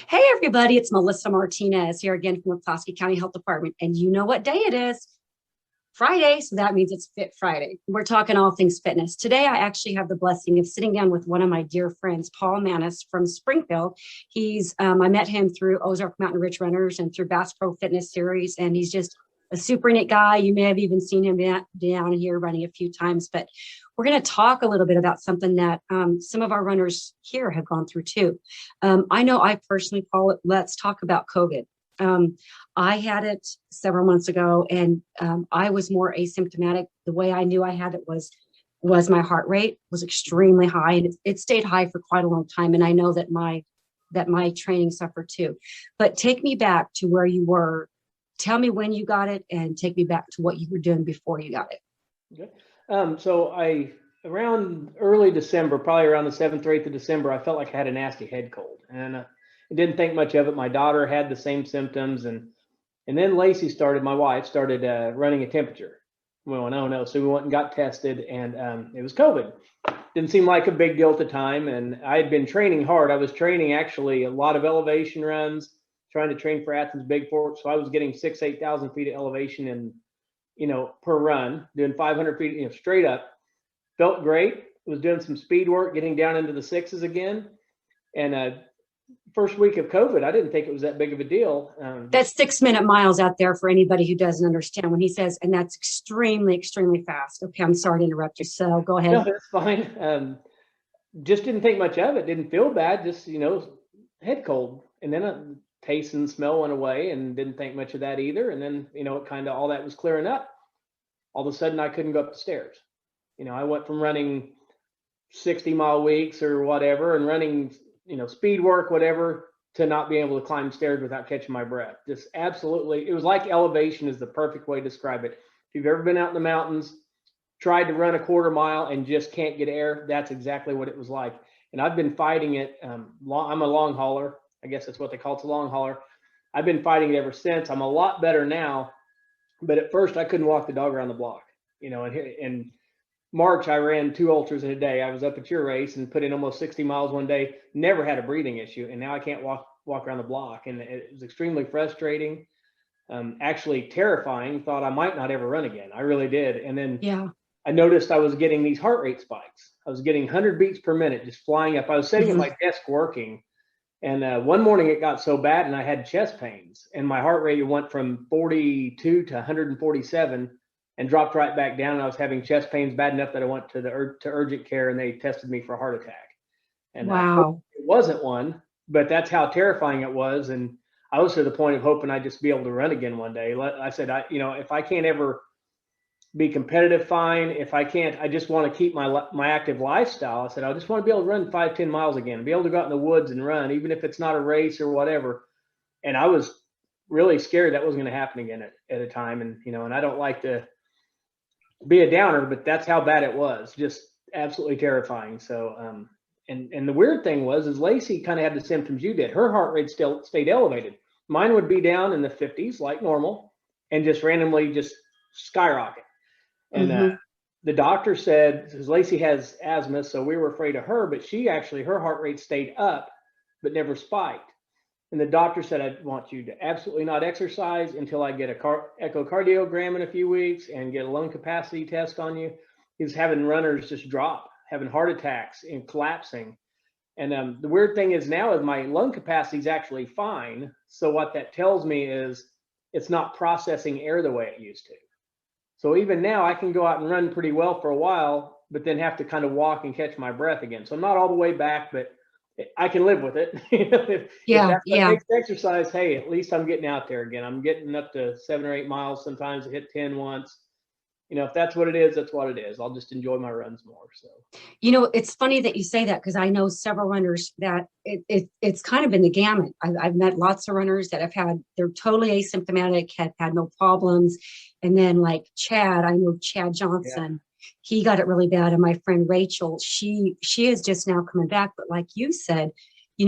Hey, everybody, it's Melissa Martinez here again from the Pulaski County Health Department. And you know what day it is? Friday. So that means it's Fit Friday. We're talking all things fitness. Today, I actually have the blessing of sitting down with one of my dear friends, Paul Maness from Springfield. I met him through Ozark Mountain Ridge Runners and through Bass Pro Fitness Series. And he's just a super neat guy. You may have even seen him down here running a few times, but we're going to talk a little bit about something that some of our runners here have gone through too. I know I personally call it, let's talk about COVID. I had it several months ago and I was more asymptomatic. The way I knew I had it was my heart rate was extremely high, and it stayed high for quite a long time. And I know that my training suffered too. But take me back to where you were. Tell me when you got it and take me back to what you were doing before you got it. Okay. Around early December, probably around the 7th or 8th of December, I felt like I had a nasty head cold, and I didn't think much of it. My daughter had the same symptoms, and then Lacey my wife started running a temperature. We went, oh no. So we went and got tested, and it was COVID. Didn't seem like a big deal at the time. And I had been training hard. I was training actually a lot of elevation runs, trying to train for Athens Big Fork. So I was getting 8,000 feet of elevation per run, doing 500 feet, straight up. Felt great. Was doing some speed work, getting down into the sixes again. And first week of COVID, I didn't think it was that big of a deal. That's 6-minute miles out there for anybody who doesn't understand when he says, and that's extremely, extremely fast. Okay, I'm sorry to interrupt you. So go ahead. No, that's fine. Just didn't think much of it. Didn't feel bad. Just, head cold. And then taste and smell went away, and didn't think much of that either. And then, it kind of all that was clearing up. All of a sudden I couldn't go up the stairs. I went from running 60-mile weeks or whatever and running, speed work, whatever, to not being able to climb stairs without catching my breath. Just absolutely, it was like elevation is the perfect way to describe it. If you've ever been out in the mountains, tried to run a quarter mile and just can't get air, that's exactly what it was like. And I've been fighting it. I'm a long hauler. I guess that's what they call it, a long hauler. I've been fighting it ever since. I'm a lot better now, but at first I couldn't walk the dog around the block. In March, I ran 2 ultras in a day. I was up at your race and put in almost 60 miles one day, never had a breathing issue. And now I can't walk around the block. And it was extremely frustrating, actually terrifying. Thought I might not ever run again. I really did. And then I noticed I was getting these heart rate spikes. I was getting 100 beats per minute, just flying up. I was sitting at my desk working. And one morning it got so bad and I had chest pains, and my heart rate went from 42 to 147 and dropped right back down. And I was having chest pains bad enough that I went to to urgent care, and they tested me for a heart attack. And wow, it wasn't one, but that's how terrifying it was. And I was to the point of hoping I'd just be able to run again one day. I said, if I can't ever be competitive, fine. If I can't, I just want to keep my active lifestyle. I said, I just want to be able to run 5-10 miles again, be able to go out in the woods and run, even if it's not a race or whatever. And I was really scared that wasn't going to happen again at a time. And, and I don't like to be a downer, but that's how bad it was. Just absolutely terrifying. So, and the weird thing is Lacey kind of had the symptoms you did. Her heart rate still stayed elevated. Mine would be down in the 50s like normal, and just randomly just skyrocket. And the doctor said, because Lacey has asthma, so we were afraid of her, but her heart rate stayed up, but never spiked. And the doctor said, I want you to absolutely not exercise until I get a echocardiogram in a few weeks and get a lung capacity test on you. He's having runners just drop, having heart attacks and collapsing. And the weird thing is now is my lung capacity is actually fine. So what that tells me is it's not processing air the way it used to. So even now I can go out and run pretty well for a while, but then have to kind of walk and catch my breath again. So I'm not all the way back, but I can live with it. If that's what makes exercise, hey, at least I'm getting out there again. I'm getting up to 7 or 8 miles. Sometimes I hit 10 once. If that's what it is, that's what it is. I'll just enjoy my runs more. So, it's funny that you say that, because I know several runners that it's kind of been the gamut. I've met lots of runners that they're totally asymptomatic, have had no problems. And then like Chad, I know Chad Johnson, he got it really bad. And my friend Rachel, she is just now coming back. But like you said, she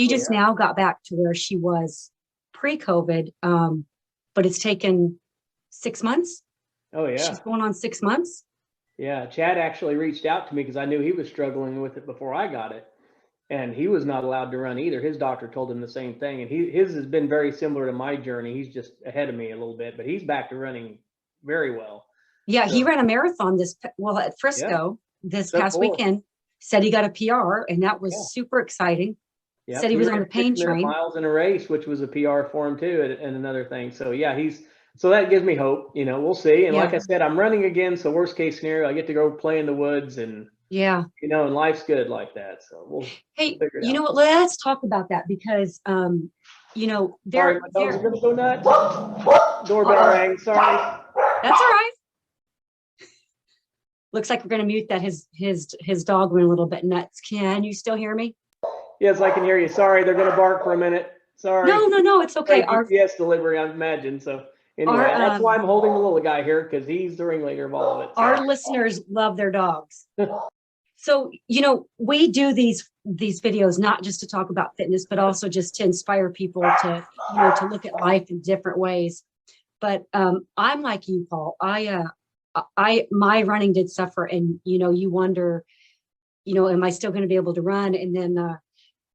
just now got back to where she was pre-COVID. But it's taken 6 months. Oh yeah. She's going on 6 months. Yeah. Chad actually reached out to me because I knew he was struggling with it before I got it. and he was not allowed to run either. His doctor told him the same thing, and his has been very similar to my journey. He's just ahead of me a little bit, but he's back to running very well. Yeah, So he ran a marathon at yeah, Frisco this sub past four. weekend. Said he got a PR, and that Yeah. was super exciting. Said Yep, he he was on ran the pain 6 minute train. miles in a race, which was a PR for him too, and another thing. So yeah, so that gives me hope. We'll see. And like Yeah, I said, I'm running again. So worst case scenario, I get to go play in the woods, and yeah. and life's good like that. So we'll Hey, figure it you out. know what? Let's talk about that because Sorry, my dogs are gonna go nuts. Doorbell rang. Sorry. that's all right. Looks like we're gonna mute that. His dog went a little bit nuts. Can you still hear me? Yes, I can hear you. Sorry, they're gonna bark for a minute. Sorry. No, it's okay. Like UPS delivery, I imagine. So anyway, Our that's why I'm holding the little guy here, because he's the ringleader of all of it. So. our listeners love their dogs. So, we do these videos not just to talk about fitness, but also just to inspire people to, to look at life in different ways. But I'm like you, Paul. My running did suffer, and you wonder, am I still going to be able to run? And then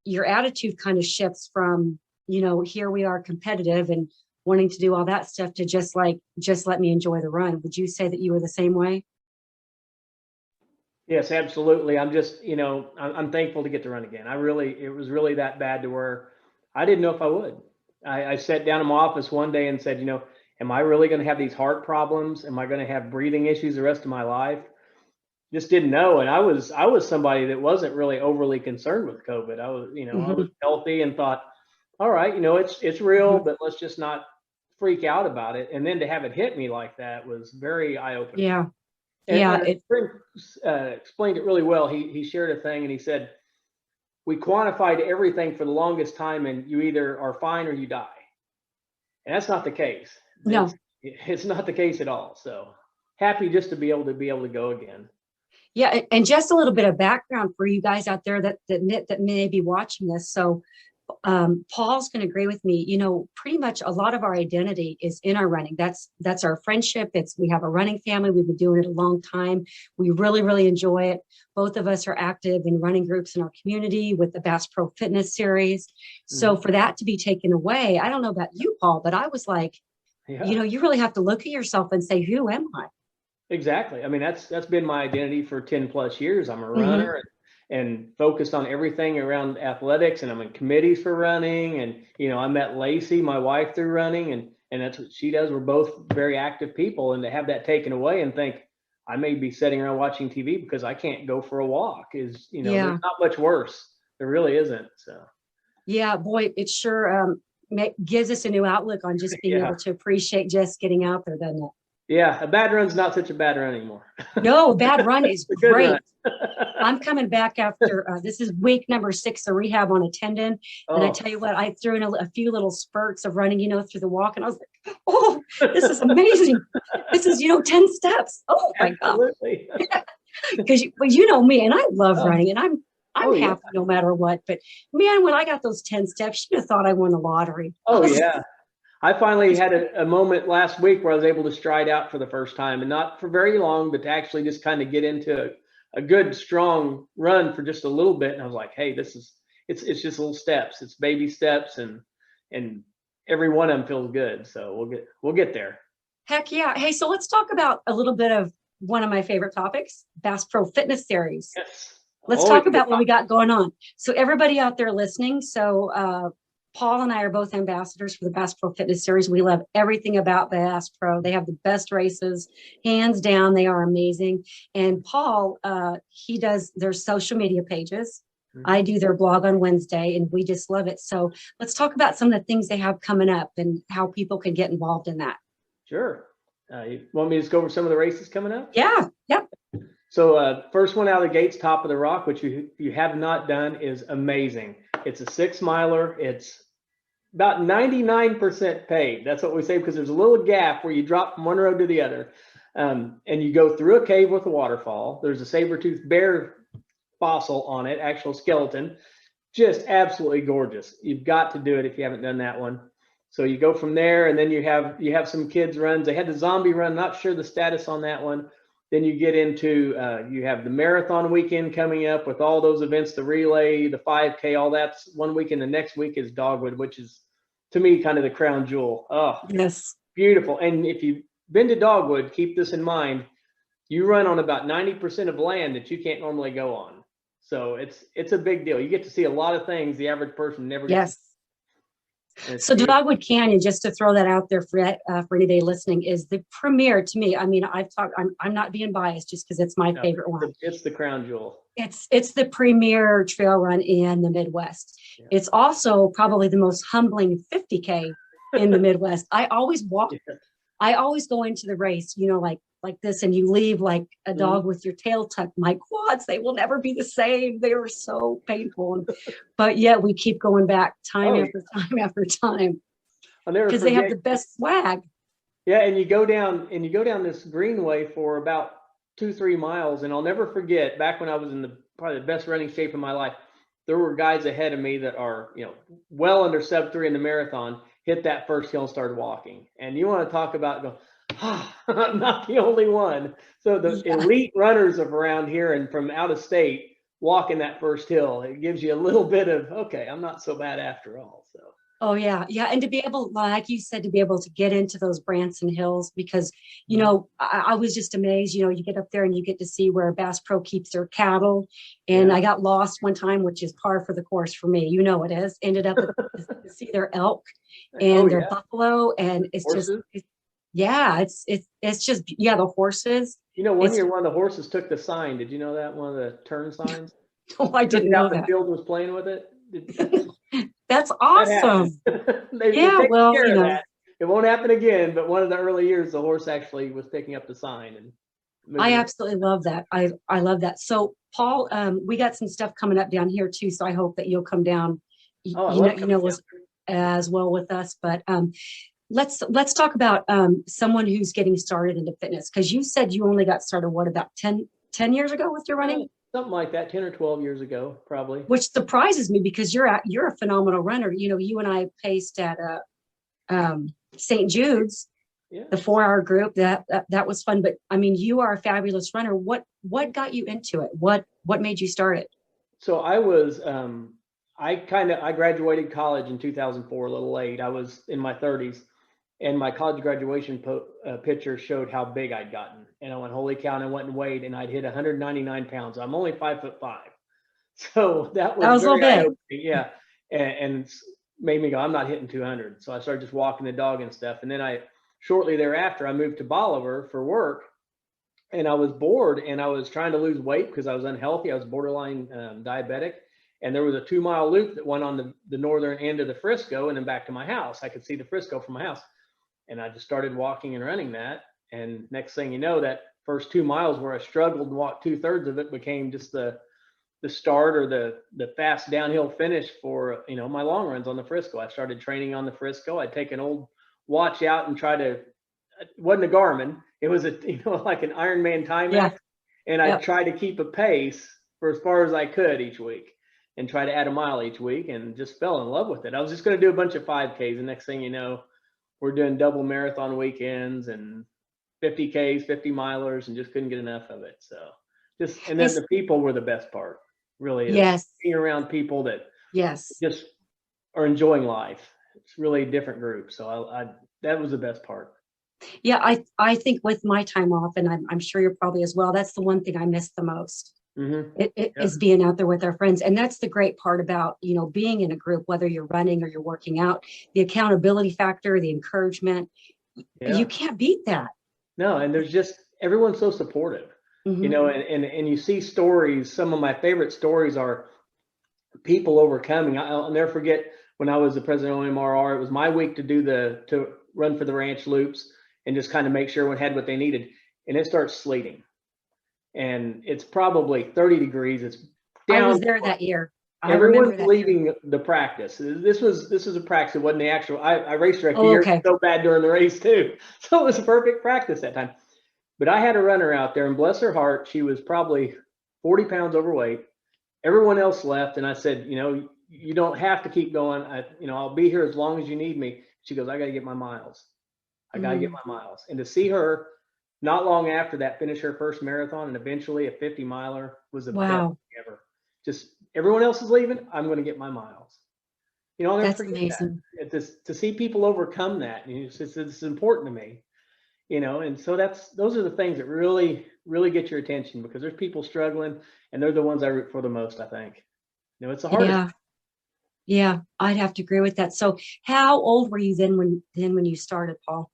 your attitude kind of shifts from, here we are competitive and wanting to do all that stuff to just let me enjoy the run. Would you say that you were the same way? Yes, absolutely. I'm just, I'm thankful to get to run again. It was really that bad to where I didn't know if I would. I sat down in my office one day and said, am I really going to have these heart problems? Am I going to have breathing issues the rest of my life? Just didn't know. And I was somebody that wasn't really overly concerned with COVID. I was healthy and thought, all right, it's real, but let's just not freak out about it. And then to have it hit me like that was very eye-opening. Yeah. And a friend explained it really well. He shared a thing, and he said, we quantified everything for the longest time, and you either are fine or you die. And that's not the case. No. It's not the case at all. So happy just to be able to go again. Yeah, and just a little bit of background for you guys out there that may be watching this. So Paul's going to agree with me. Pretty much a lot of our identity is in our running. That's our friendship. We have a running family. We've been doing it a long time. We really, really enjoy it. Both of us are active in running groups in our community with the Bass Pro Fitness Series. So for that to be taken away, I don't know about you, Paul, but I was like, you really have to look at yourself and say, who am I? Exactly. I mean, that's been my identity for 10 plus years. I'm a runner and focused on everything around athletics, and I'm in committees for running. And, I met Lacey, my wife, through running, and that's what she does. We're both very active people, and to have that taken away and think I may be sitting around watching TV because I can't go for a walk is, there's not much worse. There really isn't. So. Yeah, boy, it sure gives us a new outlook on just being able to appreciate just getting out there, doesn't it? Yeah, a bad run's not such a bad run anymore. No, a bad run is great. Run. I'm coming back after this is week number 6 of rehab on a tendon. And I tell you what, I threw in a few little spurts of running, through the walk. And I was like, oh, this is amazing. This is, 10 steps. Oh my God. Because you know me, and I love running, and I'm happy no matter what. But man, when I got those 10 steps, you'd have thought I won the lottery. Oh yeah. I finally had a moment last week where I was able to stride out for the first time, and not for very long, but to actually just kind of get into a good, strong run for just a little bit. And I was like, hey, it's just little steps. It's baby steps, and every one of them feels good. So we'll get there. Heck yeah. Hey, so let's talk about a little bit of one of my favorite topics, Bass Pro Fitness Series. Yes. Let's talk about what we got going on. So everybody out there listening, Paul and I are both ambassadors for the Bass Pro Fitness Series. We love everything about Bass Pro. They have the best races, hands down. They are amazing. And Paul, he does their social media pages. I do their blog on Wednesday, and we just love it. So let's talk about some of the things they have coming up and how people can get involved in that. Sure. You want me to just go over some of the races coming up? Yeah. Yep. So first one out of the gates, Top of the Rock, which you have not done, is amazing. It's a 6 miler. It's about 99% paved. That's what we say, because there's a little gap where you drop from one road to the other. And you go through a cave with a waterfall. There's a saber-toothed bear fossil on it, actual skeleton. Just absolutely gorgeous. You've got to do it if you haven't done that one. So you go from there, and then you have some kids runs. They had the zombie run, not sure the status on that one. Then you get into, you have the marathon weekend coming up with all those events, the relay, the 5K, all that's one weekend. The next week is Dogwood, which is to me kind of the crown jewel. Oh, Yes. beautiful. And if you've been to Dogwood, keep this in mind. You run on about 90% of land that you can't normally go on. So it's a big deal. You get to see a lot of things the average person never gets. Yes. So Dogwood Canyon, just to throw that out there for anybody listening, is the premier to me. I mean, I'm not being biased just because it's my favorite one. It's the crown jewel. It's the premier trail run in the Midwest. Yeah. It's also probably the most humbling 50K in the Midwest. I always walk. Yeah. I always go into the race, like this, and you leave like a dog with your tail tucked. My quads, they will never be the same. They were so painful. But yet we keep going back time after time after time. Because they have the best swag. Yeah, and you go down this greenway for about 2-3 miles, and I'll never forget back when I was in probably the best running shape of my life. There were guys ahead of me that are, well under sub-3 in the marathon, hit that first hill and started walking. And you want to talk about I'm not the only one. So the elite runners of around here and from out of state walking that first hill, it gives you a little bit of, okay, I'm not so bad after all. So. Oh yeah. Yeah. And to be able, like you said, to be able to get into those Branson Hills, because, I was just amazed, you get up there and you get to see where Bass Pro keeps their cattle. And I got lost one time, which is par for the course for me. It is. Ended up to see their elk and their buffalo. And it's horses. It's just the horses. One year one of the horses took the sign. Did you know that? One of the turn signs? Oh, I didn't know that. The field was playing with it. That's awesome. That. It won't happen again, but one of the early years, the horse actually was picking up the sign. And I absolutely love that. I love that. So Paul, we got some stuff coming up down here too. So I hope that you'll come down, as well with us. But let's talk about someone who's getting started into fitness. Cause you said you only got started, about 10 years ago with your running? Something like that, 10 or 12 years ago, probably. Which surprises me because you're a phenomenal runner. You and I paced at St. Jude's, the 4-hour group. That was fun. But I mean, you are a fabulous runner. What got you into it? What made you start it? So I was, I graduated college in 2004, a little late. I was in my 30s, and my college graduation picture showed how big I'd gotten. And I went, holy cow, and I went and weighed, and I'd hit 199 pounds. I'm only 5'5". So that was very big. Yeah. And made me go, I'm not hitting 200. So I started just walking the dog and stuff. And then shortly thereafter, I moved to Bolivar for work, and I was bored, and I was trying to lose weight because I was unhealthy. I was borderline diabetic. And there was a 2-mile loop that went on the northern end of the Frisco and then back to my house. I could see the Frisco from my house. And I just started walking and running that. And next thing you know, that first 2 miles where I struggled and walked 2/3 of it became just the start or the fast downhill finish for, my long runs on the Frisco. I started training on the Frisco. I'd take an old watch out and it wasn't a Garmin. It was like an Ironman Timex. And I'd try to keep a pace for as far as I could each week and try to add a mile each week, and just fell in love with it. I was just going to do a bunch of 5Ks. The next thing you know, we're doing double marathon weekends and 50Ks, 50 milers, and just couldn't get enough of it. So and then the people were the best part, really. Yes. Being around people that just are enjoying life. It's really a different group. So that was the best part. Yeah. I think with my time off, and I'm sure you're probably as well, that's the one thing I miss the most. Mm-hmm. It is being out there with our friends. And that's the great part about, being in a group, whether you're running or you're working out, the accountability factor, the encouragement, you can't beat that. No. And there's everyone's so supportive, and you see stories. Some of my favorite stories are people overcoming. I'll never forget when I was the president of OMRR, it was my week to run for the ranch loops and just kind of make sure everyone had what they needed. And it starts sleeting. And it's probably 30 degrees. It's down. I was there that year. Everyone's leaving the practice. This was a practice. It wasn't the actual. I raced direct year so bad during the race too. So it was a perfect practice that time. But I had a runner out there, and bless her heart, she was probably 40 pounds overweight. Everyone else left, and I said, you don't have to keep going. I'll be here as long as you need me. She goes, I got to get my miles. I got to get my miles. And to see her not long after that, finished her first marathon, and eventually a 50 miler was the best Wow. thing ever. Just everyone else is leaving, I'm going to get my miles. I'll never That's forget that. amazing. To see people overcome that, it's important to me. And so those are the things that really, really get your attention, because there's people struggling, and they're the ones I root for the most, I think. It's the hardest. Yeah. Yeah. I'd have to agree with that. So how old were you when you started, Paul?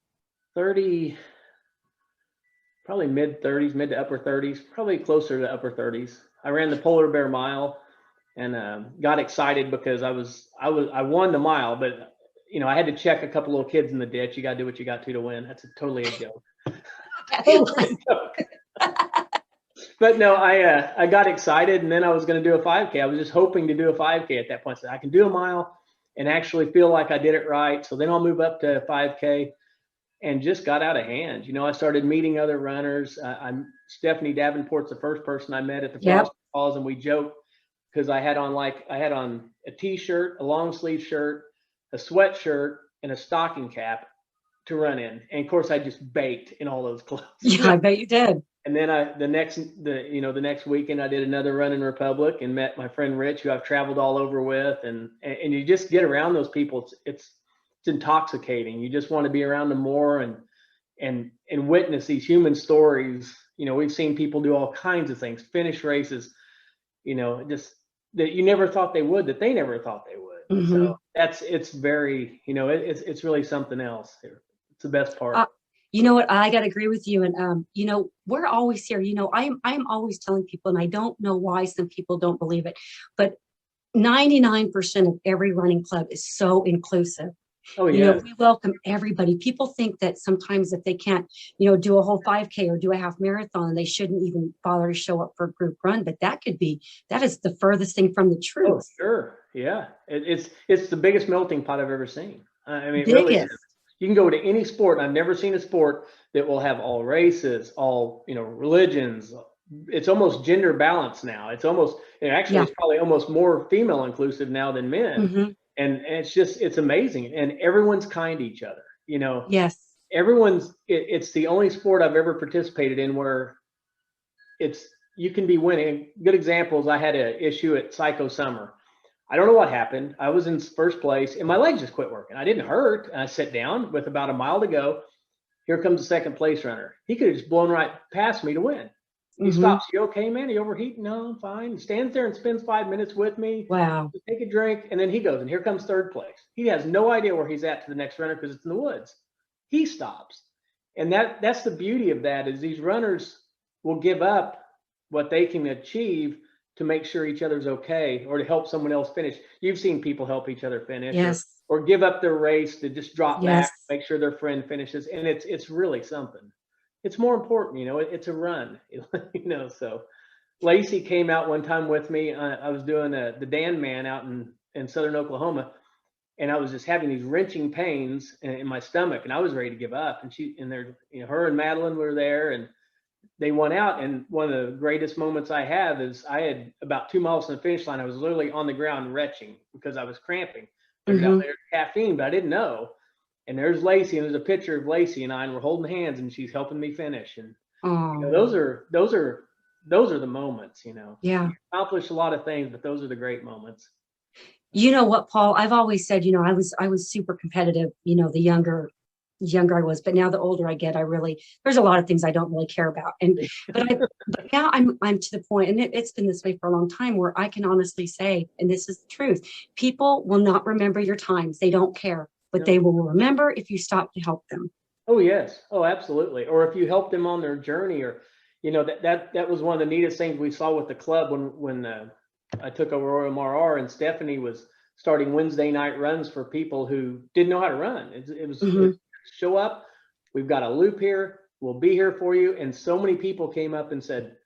30, probably mid 30s, mid to upper 30s, probably closer to upper 30s. I ran the polar bear mile, and got excited because I won the mile, but I had to check a couple little kids in the ditch. You got to do what you got to win. That's totally a joke. Totally a joke. But no, I got excited, and then I was going to do a 5K. I was just hoping to do a 5K at that point. So I can do a mile and actually feel like I did it right. So then I'll move up to 5K, and just got out of hand. I started meeting other runners. Stephanie Davenport's the first person I met at the Yep. Frosty Falls, and we joked because I had on a t-shirt, a long sleeve shirt, a sweatshirt, and a stocking cap to run in. And of course, I just baked in all those clothes. Yeah, I bet you did. And then the next weekend I did another run in Republic and met my friend Rich, who I've traveled all over with, and you just get around those people. It's intoxicating. You just want to be around them more and witness these human stories. We've seen people do all kinds of things, finish races, just that you never thought they would, that they never thought they would. Mhm. So it's very, it's really something else. It's the best part. You know what? I got to agree with you. And, we're always here. I'm always telling people, and I don't know why some people don't believe it, but 99% of every running club is so inclusive. Oh, yeah. We welcome everybody. People think that sometimes if they can't, do a whole 5K or do a half marathon, they shouldn't even bother to show up for a group run. But that is the furthest thing from the truth. Oh, sure. Yeah. It's the biggest melting pot I've ever seen. I mean, it really is. You can go to any sport. I've never seen a sport that will have all races, all, religions. It's almost gender balance now. It's probably almost more female inclusive now than men. Mm-hmm. And it's amazing. And everyone's kind to each other. Yes. It's the only sport I've ever participated in where you can be winning. Good examples. I had an issue at Psycho Summer. I don't know what happened. I was in first place and my legs just quit working. I didn't hurt. I sat down with about a mile to go. Here comes the second place runner. He could have just blown right past me to win. He stops. You okay, man? Are you overheating? No, I'm fine. He stands there and spends 5 minutes with me. Wow. Take a drink, and then he goes, and here comes third place. He has no idea where he's at to the next runner because it's in the woods. He stops. And that's the beauty of that, is these runners will give up what they can achieve to make sure each other's okay, or to help someone else finish. You've seen people help each other finish. Yes. Or give up their race to just drop Yes. back, make sure their friend finishes. And it's really something. It's more important, it's a run, so Lacey came out one time with me. I was doing the Dan Man out in Southern Oklahoma, and I was just having these wrenching pains in my stomach, and I was ready to give up. And her and Madeline were there, and they won out. And one of the greatest moments I have is I had about 2 miles from the finish line. I was literally on the ground retching because I was cramping. There's out there caffeine, but I didn't know. And there's Lacey, and there's a picture of Lacey and I, and we're holding hands, and she's helping me finish. And those are the moments. Yeah. You accomplish a lot of things, but those are the great moments. You know what, Paul? I've always said, I was super competitive. The younger I was, but now the older I get, there's a lot of things I don't really care about. But now I'm to the point, and it's been this way for a long time, where I can honestly say, and this is the truth, people will not remember your times. They don't care, but they will remember if you stop to help them. Oh, yes. Oh, absolutely. Or if you help them on their journey, or, that was one of the neatest things we saw with the club when I took over OMRR, and Stephanie was starting Wednesday night runs for people who didn't know how to run. It was show up. We've got a loop here. We'll be here for you. And so many people came up and said,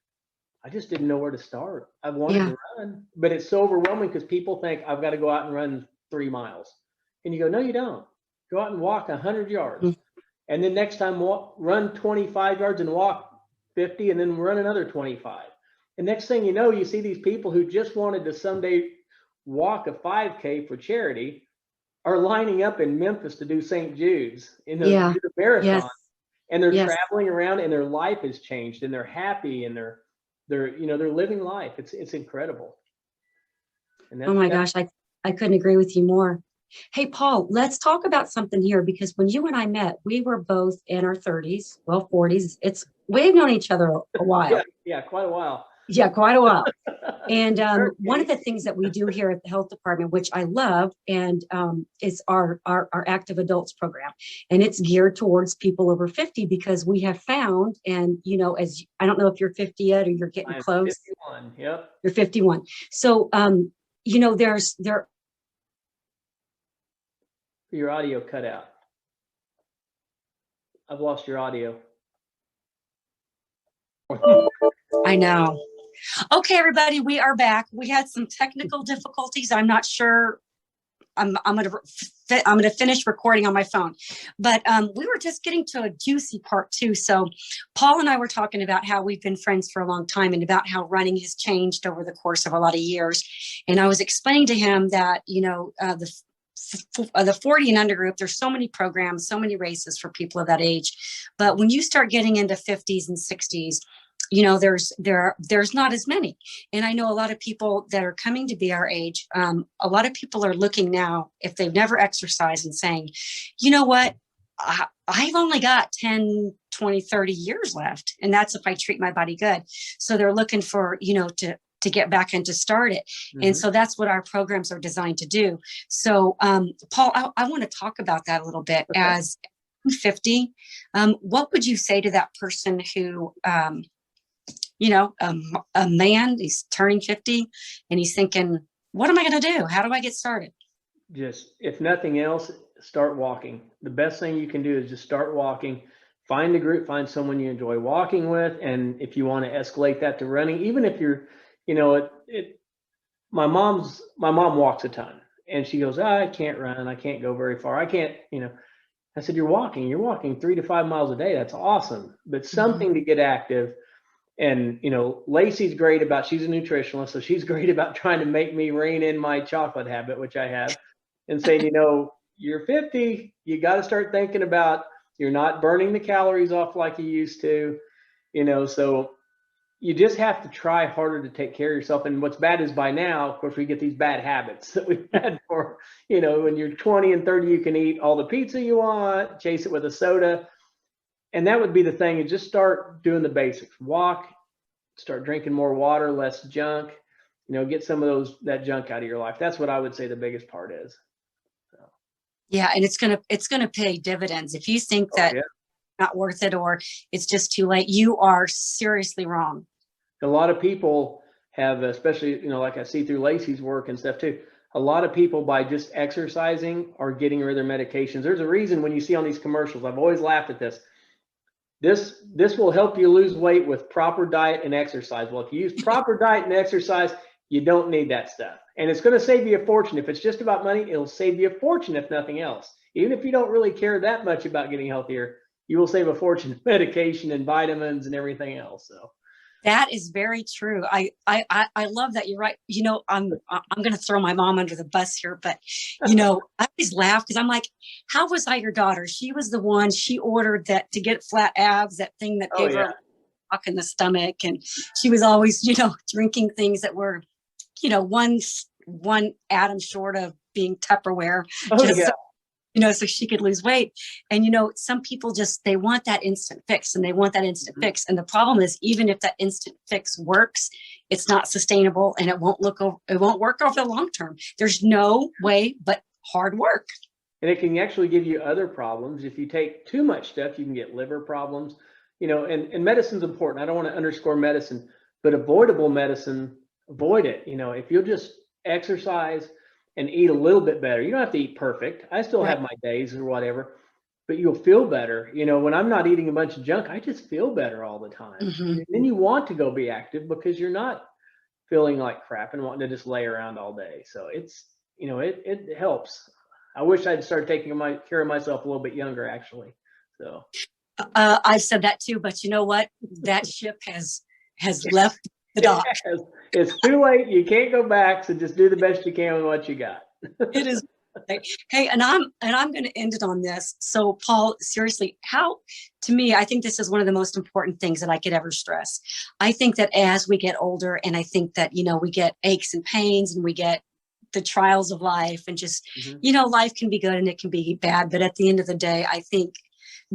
I just didn't know where to start. I wanted to run, but it's so overwhelming because people think I've got to go out and run 3 miles. And you go, no, you don't. Go out and walk 100 yards. And then next time run 25 yards and walk 50, and then run another 25. And next thing you know, you see these people who just wanted to someday walk a 5K for charity are lining up in Memphis to do St. Jude's, do the marathon. Yes. and they're Yes. traveling around and their life has changed and they're happy and they're living life. It's incredible. And Oh my gosh, I couldn't agree with you more. Hey, Paul, let's talk about something here because when you and I met, we were both in our 30s, well, 40s. We've known each other a while. Yeah, quite a while. Yeah, quite a while. And Okay. one of the things that we do here at the health department, which I love, and is our active adults program. And it's geared towards people over 50 because we have found, and as I don't know if you're 50 yet or you're getting I'm close. 51. Yep. You're 51. So there. Your audio cut out. I've lost your audio. I know. Okay, everybody, we are back. We had some technical difficulties. I'm not sure. I'm gonna finish recording on my phone, but we were just getting to a juicy part too. So, Paul and I were talking about how we've been friends for a long time and about how running has changed over the course of a lot of years. And I was explaining to him that the 40 and under group, there's so many programs, so many races for people of that age, but when you start getting into 50s and 60s, there's not as many. And I know a lot of people that are coming to be our age. A lot of people are looking now, if they've never exercised, and saying, you know what, I've only got 10, 20, 30 years left. And that's if I treat my body good. So they're looking for, to get back and to start it. Mm-hmm. And so that's what our programs are designed to do. So, Paul, I want to talk about that a little bit. Okay. As 50, what would you say to that person who, a man, he's turning 50 and he's thinking, what am I going to do? How do I get started? Just, if nothing else, start walking. The best thing you can do is just start walking. Find a group, find someone you enjoy walking with. And if you want to escalate that to running, even if you're, my mom walks a ton and she goes, I can't run. I can't go very far. I can't, I said, you're walking 3 to 5 miles a day. That's awesome. But something to get active. And, Lacey's great about, she's a nutritionalist, so she's great about trying to make me rein in my chocolate habit, which I have, and saying, you're 50, you got to start thinking about, you're not burning the calories off like you used to, so you just have to try harder to take care of yourself. And what's bad is by now, of course, we get these bad habits that we've had for, when you're 20 and 30, you can eat all the pizza you want, chase it with a soda. And that would be the thing, is just start doing the basics. Walk, start drinking more water, less junk, get some of that junk out of your life. That's what I would say the biggest part is. So. Yeah. And it's going to pay dividends. If you think that not worth it, or it's just too late, you are seriously wrong. A lot of people have, especially, like I see through Lacey's work and stuff too, a lot of people by just exercising are getting rid of their medications. There's a reason when you see on these commercials, I've always laughed at this. This will help you lose weight with proper diet and exercise. Well, if you use proper diet and exercise, you don't need that stuff. And it's going to save you a fortune. If it's just about money, it'll save you a fortune, if nothing else. Even if you don't really care that much about getting healthier, you will save a fortune of medication and vitamins and everything else. So that is very true. I love that. You're right. I'm going to throw my mom under the bus here, but I always laugh because I'm like, how was I your daughter? She was the one, she ordered that to get flat abs, that thing that gave her a knock in the stomach. And she was always, drinking things that were, one atom short of being Tupperware. So she could lose weight. And, some people they want that instant fix, and they want that instant fix. And the problem is, even if that instant fix works, it's not sustainable, and it won't work over the long term. There's no way but hard work. And it can actually give you other problems. If you take too much stuff, you can get liver problems, and medicine's important. I don't want to underscore medicine, but avoidable medicine, avoid it. If you'll just exercise and eat a little bit better. You don't have to eat perfect. I still have my days or whatever, but you'll feel better. When I'm not eating a bunch of junk, I just feel better all the time. Mm-hmm. And then you want to go be active because you're not feeling like crap and wanting to just lay around all day. So it's, it helps. I wish I'd started taking care of myself a little bit younger, actually. So I've said that too, but you know what? That ship has left the dock. It's too late. You can't go back. So just do the best you can with what you got. It is. birthday. Hey, and I'm going to end it on this. So, Paul, seriously, to me, I think this is one of the most important things that I could ever stress. I think that as we get older, and I think that, we get aches and pains and we get the trials of life, and just, life can be good and it can be bad. But at the end of the day, I think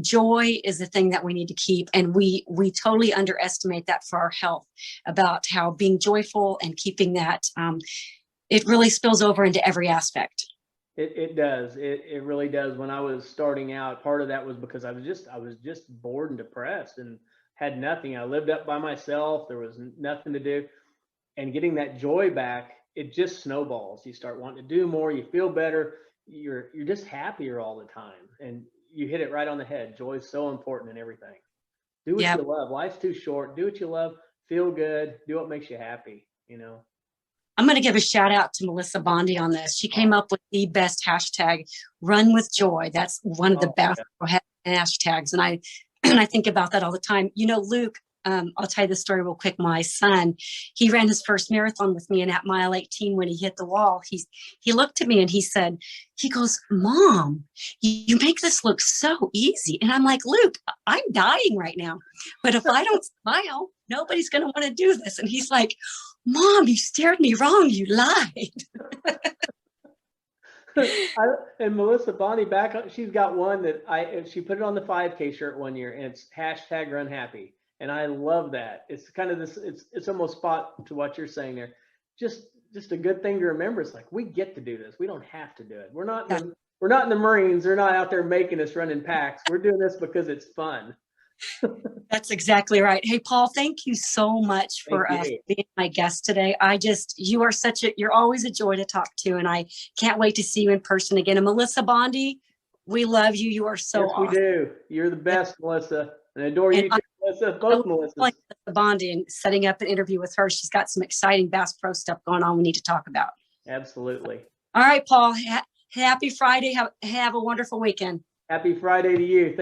joy is the thing that we need to keep. And we totally underestimate that for our health, about how being joyful and keeping that, it really spills over into every aspect. It does. It really does. When I was starting out, part of that was because I was just bored and depressed and had nothing. I lived up by myself. There was nothing to do. And getting that joy back, it just snowballs. You start wanting to do more. You feel better. You're just happier all the time. And you hit it right on the head. Joy is so important in everything. Do what you love. Life's too short. Do what you love. Feel good. Do what makes you happy. I'm going to give a shout out to Melissa Bondi on this. She came up with the best hashtag, run with joy. That's one of the best hashtags. And I think about that all the time. Luke, I'll tell you the story real quick. My son, he ran his first marathon with me, and at mile 18, when he hit the wall, he looked at me and he goes, Mom, you make this look so easy. And I'm like, Luke, I'm dying right now. But if I don't smile, nobody's going to want to do this. And he's like, Mom, you stared me wrong. You lied. And Melissa Bonnie she's got one that she put it on the 5K shirt one year, and it's hashtag run happy. And I love that. It's kind of this, it's almost spot to what you're saying there. Just a good thing to remember. It's like, we get to do this. We don't have to do it. We're not in the Marines. They're not out there making us run in packs. We're doing this because it's fun. That's exactly right. Hey, Paul, thank you so much for being my guest today. You're always a joy to talk to, and I can't wait to see you in person again. And Melissa Bondi, we love you. You are so awesome. We do. You're the best, Melissa, and I adore you too, Melissa. Both Melissas. Like Bondi and setting up an interview with her. She's got some exciting Bass Pro stuff going on we need to talk about. Absolutely. All right, Paul. Happy Friday. Have a wonderful weekend. Happy Friday to you. Thank you.